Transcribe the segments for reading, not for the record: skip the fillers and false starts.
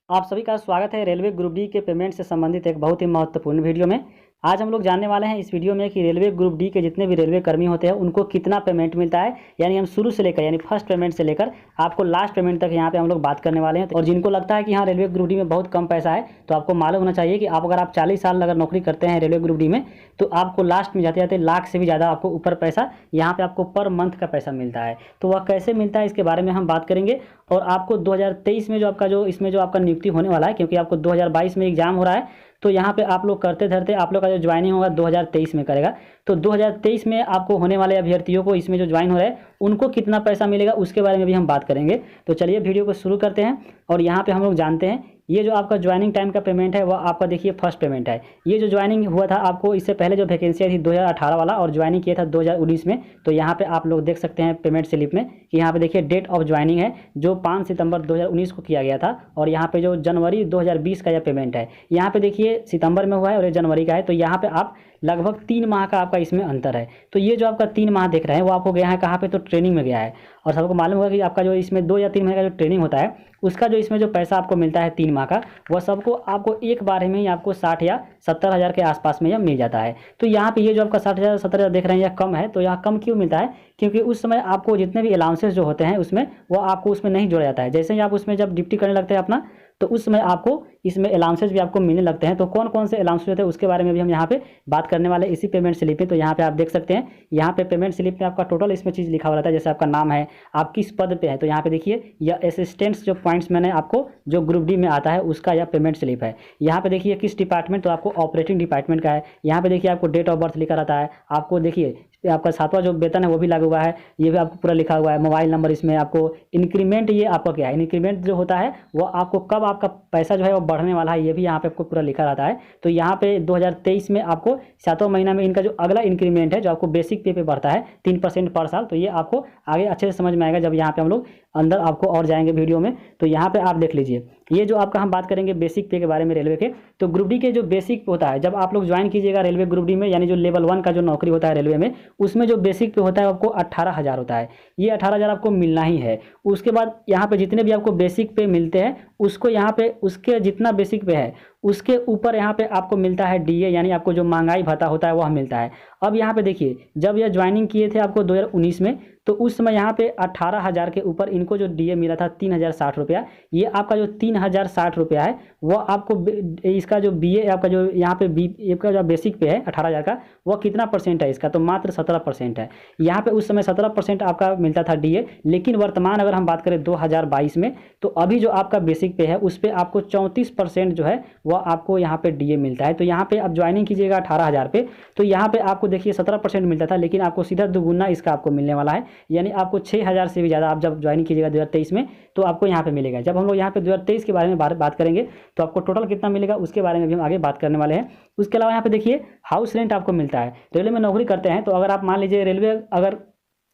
आप सभी का स्वागत है रेलवे ग्रुप डी के पेमेंट से संबंधित एक बहुत ही महत्वपूर्ण वीडियो में। आज हम लोग जानने वाले हैं इस वीडियो में कि रेलवे ग्रुप डी के जितने भी रेलवे कर्मी होते हैं उनको कितना पेमेंट मिलता है। यानी हम शुरू से लेकर यानी फर्स्ट पेमेंट से लेकर आपको लास्ट पेमेंट तक यहाँ पे हम लोग बात करने वाले हैं। और जिनको लगता है कि हाँ रेलवे ग्रुप डी में बहुत कम पैसा है, तो आपको मालूम होना चाहिए कि अगर आप 40 साल अगर नौकरी करते हैं रेलवे ग्रुप डी में, तो आपको लास्ट में जाते जाते लाख से भी ज़्यादा आपको ऊपर पैसा यहाँ पे आपको पर मंथ का पैसा मिलता है। तो वह कैसे मिलता है इसके बारे में हम बात करेंगे। और आपको 2023 में जो आपका नियुक्ति होने वाला है, क्योंकि आपको 2022 में एग्जाम हो रहा है, तो यहाँ पे आप लोग करते धरते आप लोग का जो ज्वाइनिंग होगा 2023 में करेगा। तो 2023 में आपको होने वाले अभ्यर्थियों को इसमें जो ज्वाइन हो रहा है उनको कितना पैसा मिलेगा उसके बारे में भी हम बात करेंगे। तो चलिए वीडियो को शुरू करते हैं। और यहाँ पे हम लोग जानते हैं ये जो आपका ज्वाइनिंग टाइम का पेमेंट है वह आपका देखिए फर्स्ट पेमेंट है। ये जो ज्वाइनिंग हुआ था आपको इससे पहले जो वैकेंसी थी 2018 वाला, और ज्वाइनिंग किया था 2019 में। तो यहाँ पे आप लोग देख सकते हैं पेमेंट स्लिप में कि यहाँ पे देखिए डेट ऑफ ज्वाइनिंग है जो 5 सितंबर 2019 को किया गया था। और यहाँ पे जो जनवरी 2020 का यह पेमेंट है, यहाँ पे देखिए सितंबर में हुआ है और ये जनवरी का है। तो यहाँ पे आप लगभग 3 माह का आपका इसमें अंतर है। तो ये जो आपका 3 माह देख रहे हैं वो आपको गया है कहाँ पे, तो ट्रेनिंग में गया है। और सबको मालूम होगा कि आपका जो इसमें 2 या 3 महीने का जो ट्रेनिंग होता है उसका जो इसमें जो पैसा आपको मिलता है 3 माह का, वह सबको आपको एक बार में ही आपको 60 या 70 हज़ार के आसपास में यह मिल जाता है। तो यहाँ पे ये जो आपका 60 हज़ार 70 हज़ार देख रहे हैं यह कम है। तो यहाँ कम क्यों मिलता है? क्योंकि उस समय आपको जितने भी अलाउंसेस जो होते हैं उसमें वो आपको उसमें नहीं जोड़ा जाता है। जैसे ही आप उसमें जब ड्यूटी करने लगते हैं अपना, तो उस समय आपको इसमें अलाउंसेस भी आपको मिलने लगते हैं। तो कौन कौन से अलाउंसेस होते हैं उसके बारे में भी हम यहाँ पे बात करने वाले इसी पेमेंट स्लिप में। तो यहाँ पे आप देख सकते हैं, यहाँ पे पेमेंट स्लिप में आपका टोटल इसमें चीज़ लिखा हुआ रहता है। जैसे आपका नाम है, आप किस पद पे है, तो यहाँ पे देखिए यह असिस्टेंट्स जो पॉइंट्स मैंने आपको जो ग्रुप डी में आता है उसका यह पेमेंट स्लिप है। यहाँ पे देखिए किस डिपार्टमेंट, तो आपको ऑपरेटिंग डिपार्टमेंट का है। यहाँ पे देखिए आपको डेट ऑफ बर्थ लिखा रहता है। आपको देखिए आपका 7वां जो वेतन है वो भी लागू हुआ है, ये भी आपको पूरा लिखा हुआ है। मोबाइल नंबर इसमें आपको इंक्रीमेंट, ये आपका क्या है इंक्रीमेंट जो होता है वो आपको कब आपका पैसा जो है वो बढ़ने वाला है, ये भी यहाँ पे आपको पूरा लिखा रहता है। तो यहाँ पे 2023 में आपको 7वां महीना में इनका जो अगला इंक्रीमेंट है जो आपको बेसिक पे बढ़ता है 3% पर साल। तो ये आपको आगे अच्छे से समझ में आएगा जब यहाँ पे हम लोग अंदर आपको और जाएंगे वीडियो में। तो यहाँ पे आप देख लीजिए, ये जो आपका हम बात करेंगे बेसिक पे के बारे में रेलवे के। तो ग्रुप डी के जो बेसिक पे होता है, जब आप लोग ज्वाइन कीजिएगा रेलवे ग्रुप डी में, यानी जो लेवल 1 का जो नौकरी होता है रेलवे में, उसमें जो बेसिक पे होता है आपको 18 हज़ार होता है। ये 18 हज़ार आपको मिलना ही है। उसके बाद यहाँ पे जितने भी आपको बेसिक पे मिलते हैं उसको यहाँ पे उसके जितना बेसिक पे है उसके ऊपर यहाँ पे आपको मिलता है डीए, यानी आपको जो महंगाई भत्ता होता है वह मिलता है। अब यहाँ पे देखिए जब यह ज्वाइनिंग किए थे आपको 2019 में, तो उस समय यहाँ पे 18 हज़ार के ऊपर इनको जो डीए मिला था 3060 रुपया। ये आपका जो 3060 रुपया है वो आपको इसका जो बीए आपका जो यहाँ पे बी का जो बेसिक पे है 18 हज़ार का, वह कितना परसेंट है इसका, तो मात्र 17% है। यहाँ पे उस समय 17% आपका मिलता था डीए। लेकिन वर्तमान अगर हम बात करें 2022 में, तो अभी जो आपका बेसिक पे है उस पर आपको 34% जो है वह आपको यहाँ पे डीए मिलता है। तो यहाँ पे आप ज्वाइनिंग कीजिएगा 18 हज़ार पे, तो यहाँ पे आपको देखिए 17% मिलता था, लेकिन आपको सीधा दुगुना इसका आपको मिलने वाला है। यानी आपको 6 हज़ार से भी ज़्यादा आप जब ज्वाइनिंग कीजिएगा 2023 में, तो आपको यहाँ पे मिलेगा। जब हम लोग यहाँ पे 2023 के बारे में बात करेंगे तो आपको टोटल कितना मिलेगा उसके बारे में भी हम आगे बात करने वाले हैं। उसके अलावा यहाँ पे देखिए हाउस रेंट आपको मिलता है। रेलवे में नौकरी करते हैं तो अगर आप मान लीजिए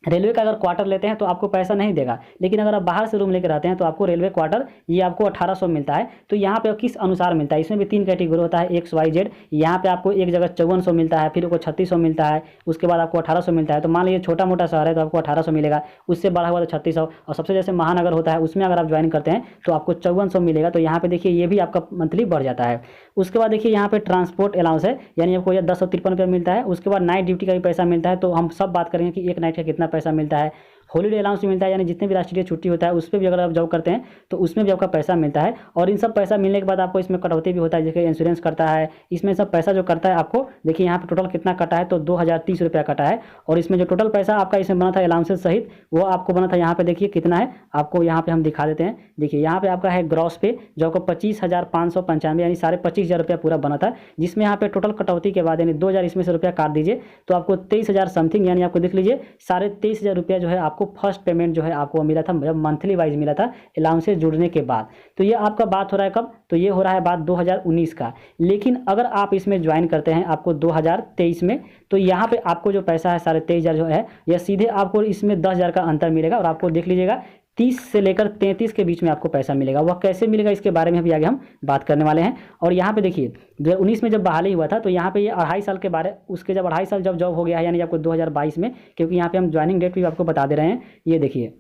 रेलवे का अगर क्वार्टर लेते हैं तो आपको पैसा नहीं देगा, लेकिन अगर आप बाहर से रूम लेकर आते हैं तो आपको रेलवे क्वार्टर ये आपको 1800 मिलता है। तो यहाँ पे किस अनुसार मिलता है, इसमें भी 3 कैटेगरी होता है XYZ। यहाँ पे आपको एक जगह 5400 मिलता है, फिर आपको 3600 मिलता है, उसके बाद आपको 1800 मिलता है। तो मान लीजिए छोटा मोटा शहर है तो आपको 1800 मिलेगा, उससे बढ़ा हुआ तो 3600, और सबसे जैसे महानगर होता है उसमें अगर आप ज्वाइन करते हैं तो आपको 5400 मिलेगा। तो यहाँ पे देखिए ये भी आपका मंथली बढ़ जाता है। उसके बाद देखिए यहाँ पे ट्रांसपोर्ट अलाउंस है, यानी आपको यह 1053 रुपया मिलता है। उसके बाद नाइट ड्यूटी का भी पैसा मिलता है। तो हम सब बात करेंगे कि एक नाइट का कितना पैसा मिलता है। हॉलीडे अलाउंस मिलता है, यानी जितने भी राष्ट्रीय छुट्टी होता है उस पर भी अगर आप जॉब करते हैं तो उसमें भी आपका पैसा मिलता है। और इन सब पैसा मिलने के बाद आपको इसमें कटौती भी होता है, जैसे इंश्योरेंस करता है, इसमें सब पैसा जो करता है आपको देखिए यहाँ पे टोटल कितना कटा है, तो 2030 रुपया कटा है। और इसमें जो टोटल पैसा आपका इसमें बना था अलाउंसेस सहित वो आपको बना था, यहाँ पे देखिए कितना है, आपको यहाँ पे हम दिखा देते हैं। देखिए यहाँ पे आपका है ग्रॉस पे जो आपको 25,595 यानी 25,500 रुपया पूरा बना था, जिसमें यहाँ पे टोटल कटौती के बाद यानी 2000 इसमें से रुपया काट दीजिए तो आपको 23,000 समथिंग, यानी आपको देख लीजिए 23,500 रुपया जो है आपको फर्स्ट पेमेंट जो है आपको मिला था, जब मंथली वाइज मिला था अलाउंसेस जुड़ने के बाद। तो ये आपका बात हो रहा है कब, तो ये हो रहा है बात 2019 का। लेकिन अगर आप इसमें ज्वाइन करते हैं आपको 2023 में, तो यहाँ पे आपको जो पैसा है 23,500 जो है यह सीधे आपको इसमें 10,000 का अंतर मिलेगा। और आपको देख लीजिएगा 30 से लेकर 33 के बीच में आपको पैसा मिलेगा। वह कैसे मिलेगा इसके बारे में भी आगे हम बात करने वाले हैं। और यहाँ पे देखिए 2019 में जब बहाली हुआ था तो यहाँ पे ये 2.5 साल के बारे, उसके जब 2.5 साल जब जॉब हो गया है, यानी आपको 2022 में, क्योंकि यहाँ पे हम ज्वाइनिंग डेट भी आपको बता दे रहे हैं। ये देखिए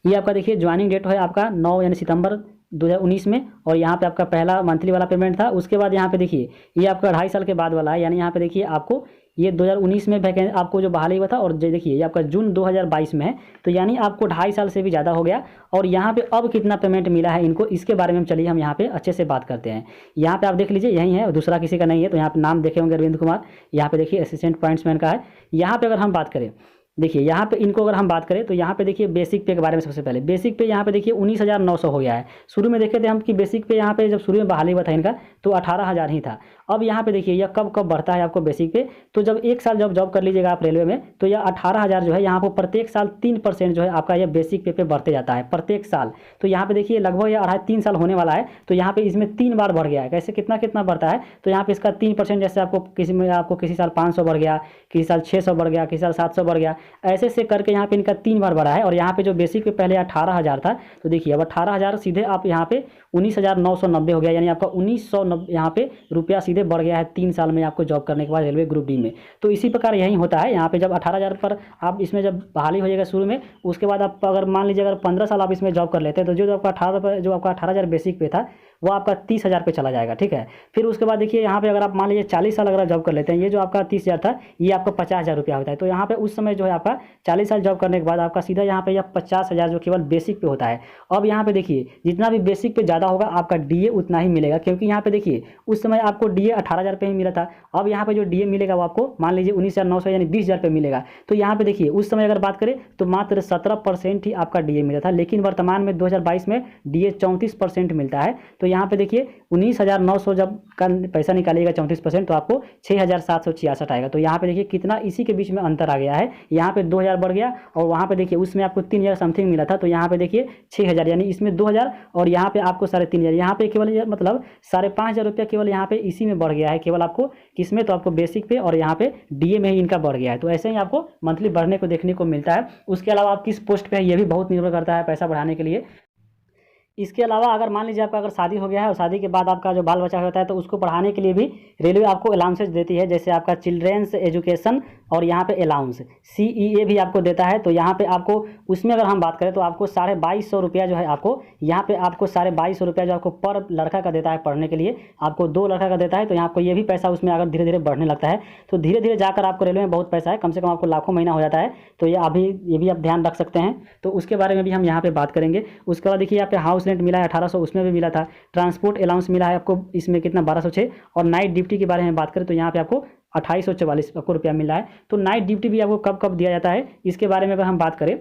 ये आपका देखिए ज्वाइनिंग डेट है आपका 9 यानी सितंबर 2019 में, और यहाँ पे आपका पहला मंथली वाला पेमेंट था। उसके बाद यहाँ पे देखिए ये आपका 2.5 साल के बाद वाला है, यानी यहाँ पे देखिए आपको ये 2019 में वैकेंसी आपको जो बहाली हुआ था, और देखिए ये आपका जून 2022 में है, तो यानी आपको 2.5 साल से भी ज़्यादा हो गया। और यहाँ पे अब कितना पेमेंट मिला है इनको, इसके बारे में चलिए हम यहाँ पे अच्छे से बात करते हैं। यहाँ पे आप देख लीजिए यही है, दूसरा किसी का नहीं है। तो यहाँ पे नाम देखे होंगे अरविंद कुमार, यहाँ पे देखिए असिस्टेंट पॉइंट्समैन का है। यहाँ पे अगर हम बात करें, देखिए यहाँ पे इनको अगर हम बात करें तो यहाँ पे देखिए बेसिक पे के बारे में सबसे पहले, बेसिक पे यहाँ पे देखिए 19,900 हो गया है। शुरू में देखे थे हम कि बेसिक पे यहाँ पे जब शुरू में बहाली हुआ था इनका तो 18,000 ही था। अब यहाँ पे देखिए यह कब कब बढ़ता है आपको बेसिक पे, तो जब 1 साल जब जॉब कर लीजिएगा आप रेलवे में, तो यह 18,000 जो है यहाँ पर प्रत्येक साल 3% जो है आपका यह बेसिक पे बढ़ते जाता है प्रत्येक साल। तो यहाँ पे देखिए लगभग यह 2.5-3 साल होने वाला है, तो यहाँ पे इसमें 3 बार बढ़ गया है। कैसे कितना कितना बढ़ता है, तो यहाँ पे इसका 3%, जैसे आपको किसी में आपको किसी साल 500 बढ़ गया, किसी साल 600 बढ़ गया, किसी साल 700 बढ़ गया, ऐसे से करके यहाँ पे इनका 3 बार बढ़ा है। और यहाँ पे जो बेसिक पे पहले 18,000 था, तो देखिए अब 18,000 सीधे आप यहाँ पे 19,990 हो गया, यानी आपका 1990 यहाँ पे रुपया सीधे बढ़ गया है 3 साल में आपको जॉब करने के बाद रेलवे ग्रुप डी में। तो इसी प्रकार यही होता है यहाँ पे, जब 18,000 पर आप इसमें जब बहाली हो जाएगा शुरू में, उसके बाद आप अगर मान लीजिए अगर 15 साल आप इसमें जॉब कर लेते हैं, तो जो आपका 18,000 बेसिक पे था वो आपका 30,000 पे चला जाएगा, ठीक है। फिर उसके बाद देखिए यहाँ पे अगर आप मान लीजिए 40 साल अगर जॉब कर लेते हैं, ये जो आपका 30,000 था ये आपका 50,000 रुपया होता है। तो यहाँ पे उस समय जो है आपका 40 साल जॉब करने के बाद आपका सीधा यहाँ पे यह 50,000 जो केवल बेसिक पे होता है। अब यहाँ पे देखिए जितना भी बेसिक पे ज़्यादा होगा आपका डीए उतना ही मिलेगा, क्योंकि यहाँ पे देखिए उस समय आपको डीए 18,000 पे ही मिला था। अब यहाँ पे जो डीए मिलेगा वो आपको मान लीजिए 19,900 यानी 20,000 पे मिलेगा। तो यहाँ पे देखिए उस समय अगर बात करें तो मात्र 17% ही आपका डीए मिला था, लेकिन वर्तमान में 2022 में डीए 34% मिलता है। तो यहाँ पे देखिए 19,900 जब का पैसा निकालिएगा 34%, तो आपको 6,766 आएगा। तो यहाँ पे देखिए कितना इसी के बीच में अंतर आ गया है, यहाँ पे 2,000 बढ़ गया, और वहाँ पे देखिए उसमें आपको 3,000 समथिंग मिला था, तो यहाँ पे देखिए 6,000, यानी इसमें 2,000 और यहाँ पे आपको 3,500, यहाँ पे केवल मतलब 5,500 रुपया केवल यहाँ पे इसी में बढ़ गया है, केवल आपको किसमें, तो आपको बेसिक पे और यहाँ पे डीए में ही इनका बढ़ गया है। तो ऐसे ही आपको मंथली बढ़ने को देखने को मिलता है। उसके अलावा आप किस पोस्ट पे है ये भी बहुत निर्भर करता है पैसा बढ़ाने के लिए। इसके अलावा अगर मान लीजिए आपका अगर शादी हो गया है और शादी के बाद आपका जो बाल बच्चा होता है, तो उसको पढ़ाने के लिए भी रेलवे आपको अलाउंसेज देती है, जैसे आपका चिल्ड्रेंस एजुकेशन और यहाँ पे अलाउंस CEA भी आपको देता है। तो यहाँ पे आपको उसमें अगर हम बात करें तो आपको 2,250 रुपया जो है आपको यहाँ पे आपको 2,250 रुपया जो आपको पर लड़का का देता है पढ़ने के लिए, आपको 2 लड़का का देता है। तो यहाँ आपको ये भी पैसा उसमें अगर धीरे धीरे बढ़ने लगता है, तो धीरे धीरे जाकर आपको रेलवे में बहुत पैसा है, कम से कम आपको लाखों महीना हो जाता है। तो ये भी आप ध्यान रख सकते हैं, तो उसके बारे में भी हम यहाँ पे बात करेंगे। उसके बाद देखिए यहाँ पे हाउस रेंट मिला है 1,800, उसमें भी मिला था। ट्रांसपोर्ट अलाउंस मिला है आपको, इसमें कितना 1,206। और नाइट ड्यूटी के बारे में बात करें तो यहाँ पे आपको 2,844 आपको रुपया मिल रहा है। तो नाइट ड्यूटी भी आपको कब कब दिया जाता है, इसके बारे में अगर हम बात करें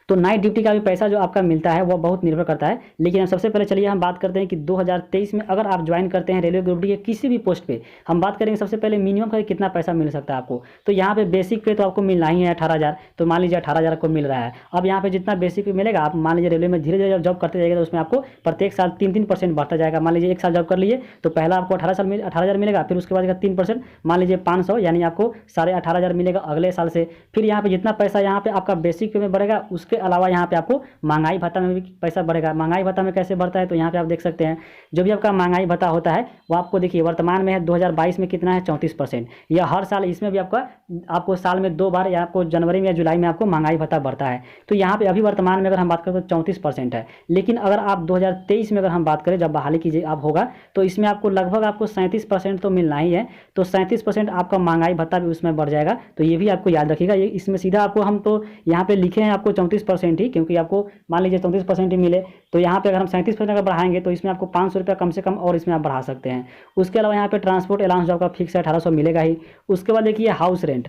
तो नाइट ड्यूटी का भी पैसा जो आपका मिलता है वो बहुत निर्भर करता है। लेकिन सबसे पहले चलिए हम बात करते हैं कि 2023 में अगर आप ज्वाइन करते हैं रेलवे ग्रुप डी के किसी भी पोस्ट पे, हम बात करेंगे सबसे पहले मिनिमम का कितना पैसा मिल सकता है आपको। तो यहाँ पे बेसिक पे तो आपको मिलना ही है 18,000, तो मान लीजिए 18,000 आपको मिल रहा है। अब यहाँ पे जितना बेसिक पे मिलेगा, आप मान लीजिए रेलवे में धीरे धीरे जब जॉब करते जाएगा तो उसमें आपको प्रत्येक साल 3% बढ़ता जाएगा। मान लीजिए 1 साल जॉब कर लिए तो पहला आपको 18,000 मिलेगा, फिर उसके बाद 3% मान लीजिए 500, यानी आपको 18,500 मिलेगा अगले साल से। फिर यहाँ पे जितना पैसा यहाँ पे आपका बेसिक पे में बढ़ेगा, उसके अलावा यहाँ पे आपको महंगाई भत्ता में भी पैसा बढ़ेगा। महंगाई भत्ता में कैसे बढ़ता है, तो यहाँ पे आप देख सकते हैं जो भी आपका महंगाई भत्ता होता है वो आपको देखिए वर्तमान में है 2022 में कितना है 34%। यह हर साल इसमें भी आपको साल में 2 बार या आपको जनवरी में या जुलाई में आपको महंगाई भत्ता बढ़ता है। तो यहाँ पे अभी वर्तमान में अगर हम बात करें तो 34% है। लेकिन अगर आप 2023 में अगर हम बात करें जब बहाली कीजिए आप होगा, तो इसमें आपको लगभग आपको 37% तो मिलना ही है। तो 37% आपका महंगाई भत्ता भी उसमें बढ़ जाएगा। तो ये भी आपको याद रखिएगा, ये इसमें सीधा आपको हम तो यहाँ पे लिखे हैं आपको 34% ही, क्योंकि आपको मान लीजिए 34% ही मिले। तो यहाँ पे अगर हम 37% अगर बढ़ाएंगे तो इसमें आपको 500 रुपया कम से कम और इसमें आप बढ़ा सकते हैं। उसके अलावा यहाँ पे ट्रांसपोर्ट अलाउंस जो आपका फिक्स है 1,800 मिलेगा ही। उसके बाद देखिए हाउस रेंट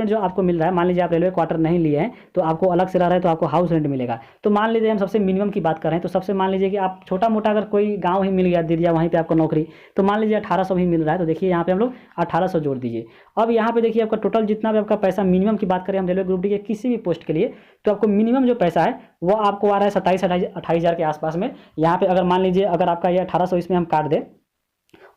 जो आपको मिल रहा है, मान लीजिए आप रेलवे क्वार्टर नहीं लिए हैं तो आपको अलग से रह रहा है तो आपको हाउस रेंट मिलेगा। तो मान लीजिए हम सबसे मिनिमम की बात कर रहे हैं, तो सबसे मान लीजिए कि आप छोटा मोटा अगर कोई गाँव ही मिल गया दे दिया वहीं पर आपको नौकरी, तो मान लीजिए 1,800 ही मिल रहा है। तो देखिए यहाँ पे हम लोग 1,800 जोड़ दीजिए। अब यहाँ पे देखिए आपका टोटल जितना भी आपका पैसा मिनिमम की बात करें हम रेलवे ग्रुप डी के किसी भी पोस्ट के लिए, तो आपको मिनिमम जो पैसा है वो आपको आ रहा है 27-28 के आसपास में। यहाँ पे अगर मान लीजिए अगर आपका ये 1,800 इसमें हम काट दें,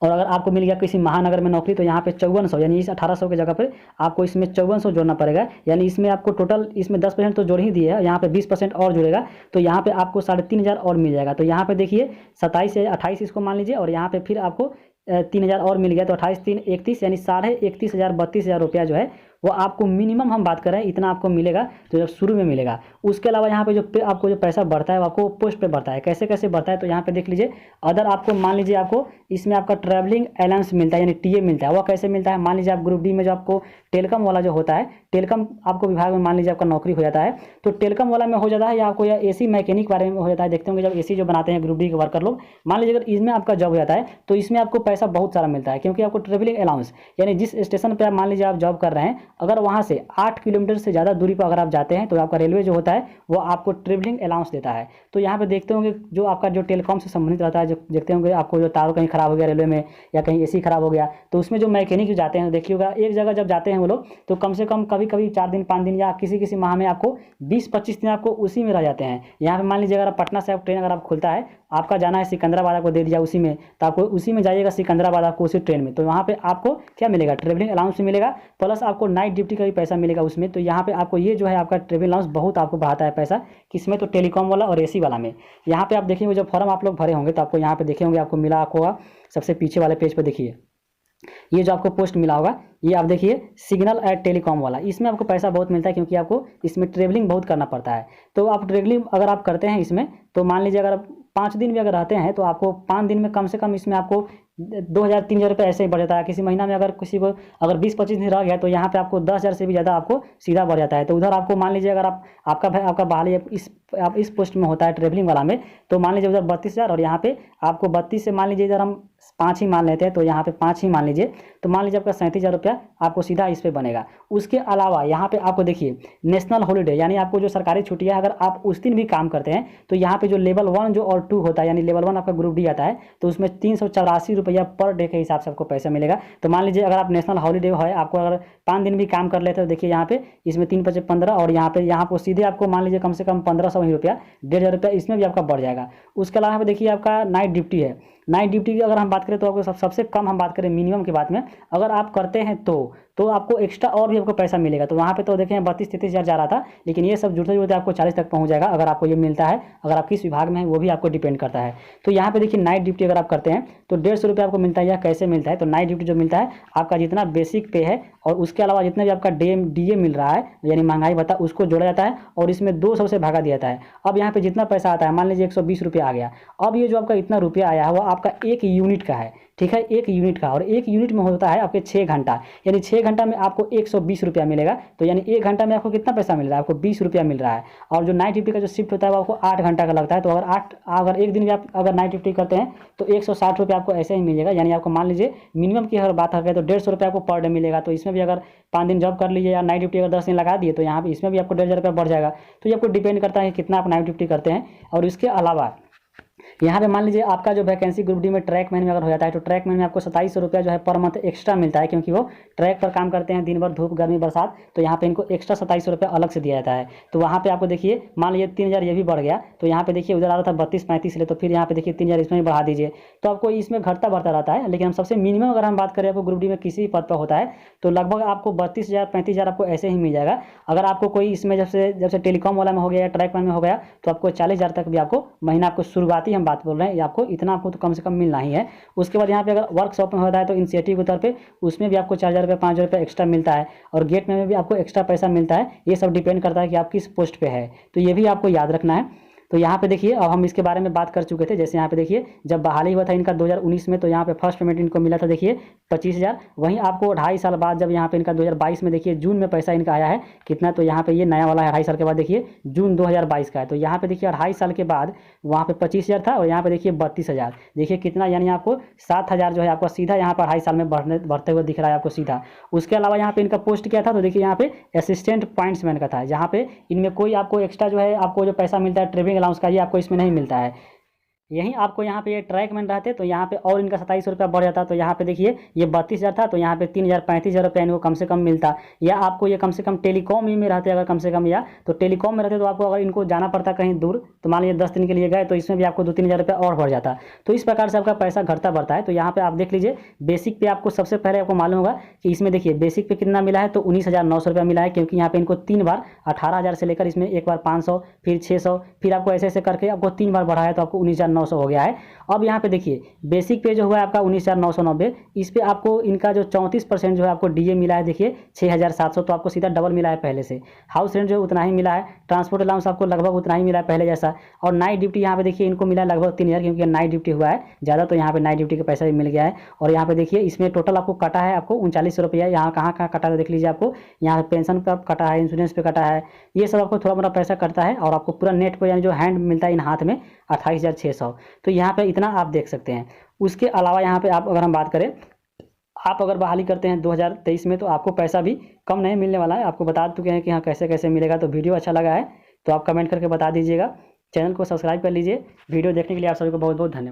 और अगर आपको मिल गया किसी महानगर में नौकरी, तो यहाँ पे 5400, यानी इस 1,800 की जगह पर आपको इसमें 5400 जोड़ना पड़ेगा। यानी इसमें आपको टोटल इसमें 10% तो जोड़ ही दिए है, यहाँ पे 20% और जुड़ेगा, तो यहाँ पे आपको 3,500 और मिल जाएगा। तो यहाँ पे देखिए 27 से 28 इसको मान लीजिए, और यहाँ पे फिर आपको 3,000 और मिल गया, तो 28 3 31, यानी 31,500 32,000 रुपया जो है वो आपको मिनिमम हम बात कर रहे हैं इतना आपको मिलेगा, तो जब शुरू में मिलेगा। उसके अलावा यहाँ पे आपको जो पैसा बढ़ता है वो आपको पोस्ट पे बढ़ता है। कैसे कैसे बढ़ता है, तो यहाँ पे देख लीजिए। अदर आपको मान लीजिए आपको इसमें आपका ट्रैवलिंग अलाउंस मिलता है यानी टीए मिलता है। वो कैसे मिलता है, मान लीजिए आप ग्रुप डी में जो आपको टेलीकॉम वाला जो होता है, टेलीकॉम आपको विभाग में मान लीजिए आपका नौकरी हो जाता है, तो टेलीकॉम वाला में हो जाता है, या आपको या एसी मैकेनिक बारे में हो जाता है। देखते होंगे जब एसी जो बनाते हैं ग्रुप डी के वर्कर लोग, मान लीजिए अगर इसमें आपका जॉब हो जाता है तो इसमें आपको पैसा बहुत सारा मिलता है, क्योंकि आपको ट्रेवलिंग अलाउंस यानी जिस स्टेशन पर आप मान लीजिए आप जॉब कर रहे हैं, अगर वहाँ से 8 किलोमीटर से ज़्यादा दूरी पर अगर आप जाते हैं तो आपका रेलवे जो होता है वो आपको ट्रेवलिंग अलाउंस देता है। तो यहाँ पे देखते होंगे जो आपका जो टेलीकॉम से संबंधित रहता है, जो देखते होंगे आपको जो तार कहीं खराब हो गया रेलवे में या कहीं एसी खराब हो गया, तो उसमें जो मैकेनिक जाते हैं, देखिएगा एक जगह जब जाते हैं वो लोग, तो कम से कम कभी कभी 4 दिन 5 दिन या किसी किसी माह में आपको 20-25 दिन आपको उसी में रह जाते हैं। यहाँ पे मान लीजिए अगर पटना से आप ट्रेन अगर आप खुलता है, आपका जाना है सिकंदराबाद, आपको दे दिया उसी में, तो आपको उसी में जाइएगा सिकंदराबाद आपको उसी ट्रेन में, तो वहाँ पे आपको क्या मिलेगा, ट्रेवलिंग अलाउंस मिलेगा, प्लस आपको नाइट ड्यूटी का भी पैसा मिलेगा उसमें। तो यहाँ पे आपको ये जो है आपका ट्रेवलिंग अलाउंस बहुत आपको बढ़ाता है पैसा, किसमें, तो टेलीकॉम वाला और एसी वाला में। यहाँ पे आप देखेंगे जो फॉर्म आप लोग भरे होंगे तो आपको यहाँ पे देखे होंगे आपको मिला होगा सबसे पीछे वाले पेज पर, देखिए ये जो आपको पोस्ट मिला होगा, ये आप देखिए सिग्नल एट टेलीकॉम वाला, इसमें आपको पैसा बहुत मिलता है क्योंकि आपको इसमें ट्रेवलिंग बहुत करना पड़ता है। तो आप ट्रेवलिंग अगर आप करते हैं इसमें, तो मान लीजिए अगर आप 5 दिन भी अगर रहते हैं तो आपको 5 दिन में कम से कम इसमें आपको 2,000-3,000 रुपये ऐसे ही बढ़ जाता है। किसी महीना में अगर किसी को अगर 20-25 दिन रह गया तो यहाँ पे आपको 10,000 से भी ज़्यादा आपको सीधा बढ़ जाता है। तो उधर आपको मान लीजिए अगर आपका बहाली आप इस पोस्ट में होता है ट्रेवलिंग वाला में, तो मान लीजिए उधर 32,000 और यहाँ पे आपको 32 से मान लीजिए इधर हम 5 ही मान लेते हैं, तो यहाँ पे 5 ही मान लीजिए, तो मान लीजिए आपका 37,000 रुपया आपको सीधा इस पर बनेगा। उसके अलावा यहाँ पे आपको देखिए नेशनल हॉलीडे यानी आपको जो सरकारी छुट्टी है, अगर आप उस दिन भी काम करते हैं तो यहाँ पे जो लेवल 1 जो और 2 होता है, यानी लेवल 1 आपका ग्रुप डी आता है, तो उसमें 384 रुपया पर डे के हिसाब से आपको पैसा मिलेगा। तो मान लीजिए अगर आप नेशनल हॉलीडे है, आपको अगर 5 दिन भी काम कर लेते हैं, तो देखिए यहाँ पे इसमें 3 5 15 और यहाँ पे सीधे आपको मान लीजिए कम से कम 1,500 ही रुपया, 1,500 रुपया इसमें भी आपका बढ़ जाएगा। उसके अलावा यहाँ पे देखिए आपका नाइट ड्यूटी है। नाइट ड्यूटी की अगर हम बात करें तो आपको सबसे कम हम बात करें मिनिमम की बात में, अगर आप करते हैं तो आपको एक्स्ट्रा और भी आपको पैसा मिलेगा। तो वहाँ पे तो देखें 32-33 हज़ार जा रहा था, लेकिन ये सब जुड़ते जुड़ते आपको 40 तक पहुँच जाएगा अगर आपको ये मिलता है। अगर आप किस विभाग में है वो भी आपको डिपेंड करता है। तो यहाँ पे देखिए नाइट ड्यूटी अगर आप करते हैं तो 150 रुपये आपको मिलता है। या कैसे मिलता है, तो नाइट ड्यूटी जो मिलता है आपका जितना बेसिक पे है और उसके अलावा जितना भी आपका डीए मिल रहा है यानी महंगाई भत्ता, उसको जोड़ा जाता है और इसमें 200 से भागा दिया जाता है। अब यहाँ पे जितना पैसा आता है, मान लीजिए 120 रुपये आ गया, अब ये जो आपका इतना रुपया आया है वो आपका 1 यूनिट का है, ठीक है, 1 यूनिट का, और 1 यूनिट में होता है आपके 6 घंटा, यानी 6 घंटा में आपको 120 रुपया मिलेगा। तो यानी 1 घंटा में आपको कितना पैसा मिल रहा है, आपको 20 रुपया मिल रहा है। और जो नाइट ड्यूटी का जो शिफ्ट होता है वो आपको 8 घंटा का लगता है। तो अगर एक दिन भी आप अगर नाइट ड्यूटी करते हैं तो 160 रुपये आपको ऐसे ही मिलेगा। यानी आपको मान लीजिए मिनिमम की अगर बात करें तो 150 रुपये आपको पर डे मिलेगा। तो इसमें भी अगर 5 दिन जॉब कर लीजिए या नाइट ड्यूटी अगर 10 दिन लगा दिए तो यहाँ पे इसमें भी आपको 1,500 रुपया बढ़ जाएगा। तो ये आपको डिपेंड करता है कि कितना आप नाइट ड्यूटी करते हैं। और इसके अलावा यहाँ पे मान लीजिए आपका जो वैकेंसी ग्रुप डी में ट्रैक मैन में अगर हो जाता है तो ट्रैक मैन में आपको 2700 रुपया जो है पर मंथ एक्स्ट्रा मिलता है, क्योंकि वो ट्रैक पर काम करते हैं दिन भर, धूप गर्मी बरसात, तो यहाँ पे इनको एक्स्ट्रा 2700 रुपया अलग से दिया जाता है। तो वहाँ पे आपको देखिए मान लीजिए 3,000 ये भी बढ़ गया, तो यहाँ पे देखिए उधर आ रहा था 32-35 ले, तो फिर यहाँ पे देखिए 3,000 इसमें भी बढ़ा दीजिए। तो आपको इसमें घटता बढ़ता रहता है। लेकिन हम सबसे मिनिमम अगर हम बात करें आपको ग्रुप डी में किसी भी पद पर होता है तो लगभग आपको 32,000-35,000 आपको ऐसे ही मिल जाएगा। अगर आपको कोई इसमें जब से टेलीकॉम वाला में हो गया या ट्रैक मैन में हो गया तो आपको 40,000 तक भी आपको महीना, आपको शुरुआती हम बात बोल रहे हैं, आपको इतना आपको तो कम से कम मिलना ही है। उसके बाद यहाँ पे अगर वर्कशॉप में होता है तो इनिशिएटिव के तौर पे उसमें भी आपको 4,000 रुपये 5,000 रुपये एक्स्ट्रा मिलता है। और गेट में भी आपको एक्स्ट्रा पैसा मिलता है। ये सब डिपेंड करता है कि आप किस पोस्ट पे है, तो ये भी आपको याद रखना है। तो यहाँ पे देखिए अब हम इसके बारे में बात कर चुके थे। जैसे यहाँ पे देखिए जब बहाली हुआ था इनका 2019 में, तो यहाँ पे फर्स्ट पेमेंट इनको मिला था देखिए 25,000। वहीं आपको 2.5 साल बाद जब यहाँ पे इनका 2022 में देखिए जून में पैसा इनका आया है कितना, तो यहाँ पे ये नया वाला है 2.5 साल के बाद देखिए जून 2022 का है। तो यहाँ पे देखिए 2.5 साल के बाद वहाँ पे 25,000 था और यहाँ पे देखिए 32,000, देखिए कितना, यानी आपको 7,000 जो है आपको सीधा यहाँ पर 2.5 साल में बढ़ते हुए दिख रहा है आपको सीधा। उसके अलावा यहाँ पे इनका पोस्ट क्या था, तो देखिए यहाँ पे असिस्टेंट पॉइंट्समैन का था, जहाँ पे इनमें कोई आपको एक्स्ट्रा जो है आपको जो पैसा मिलता है ट्रेवलिंग अलाउंस का, ये आपको इसमें नहीं मिलता है। यहीं आपको यहाँ पे ये ट्रैक मैन रहते तो यहाँ पे और इनका 2700 रुपया बढ़ जाता। तो यहाँ पे देखिए ये 32,000 था, तो यहाँ पे 3,000 35,000 रुपया इनको कम से कम मिलता। या आपको ये कम से कम टेलीकॉम ही में रहते अगर कम से कम, या तो टेलीकॉम में रहते तो आपको अगर इनको जाना पड़ता कहीं दूर, तो मान लीजिए 10 दिन के लिए गए तो इसमें भी आपको 2-3 हज़ार रुपया और बढ़ जाता। तो इस प्रकार से आपका पैसा घटता बढ़ता है। तो यहाँ पे आप देख लीजिए बेसिक पे आपको सबसे पहले आपको मालूम होगा कि इसमें देखिए बेसिक पे कितना मिला है, तो 19,900 रुपया मिला है, क्योंकि यहाँ पे इनको 3 बार 18,000 से लेकर इसमें एक बार 500 फिर 600 फिर आपको ऐसे ऐसे करके आपको 3 बार बढ़ाया तो आपको 19,900 हो गया है। अब यहाँ पे देखिए बेसिक पे जो हुआ है आपका 19,990, इस पे आपको इनका जो 34% जो है आपको डीए मिला है, देखिए 6,700, तो आपको सीधा डबल मिला है पहले से। हाउस रेंट जो उतना ही मिला है, ट्रांसपोर्ट अलाउंस आपको लगभग उतना ही मिला है पहले जैसा, और नाइट ड्यूटी यहाँ पे देखिए इनको मिला है लगभग 3,000, क्योंकि नाइट ड्यूटी हुआ है ज़्यादा, तो यहाँ पे नाइट ड्यूटी का पैसा भी मिल गया है। और यहाँ पे देखिए इसमें टोटल आपको कटा है आपको 39 रुपया, यहाँ कहाँ कहाँ कटा है देख लीजिए, आपको यहाँ पेंशन का कटा है, इंश्योरेंस पे कटा है, ये सब आपको थोड़ा मोटा पैसा कटता है। और आपको पूरा नेट पे यानी जो हैंड मिलता है इन हाथ में 28,600, तो यहाँ पे इतना आप देख सकते हैं। उसके अलावा यहाँ पे आप अगर हम बात करें, आप अगर बहाली करते हैं 2023 में, तो आपको पैसा भी कम नहीं मिलने वाला है। आपको बता चुके हैं कि हाँ कैसे कैसे मिलेगा। तो वीडियो अच्छा लगा है तो आप कमेंट करके बता दीजिएगा, चैनल को सब्सक्राइब कर लीजिए। वीडियो देखने के लिए आप सभी को बहुत बहुत धन्यवाद।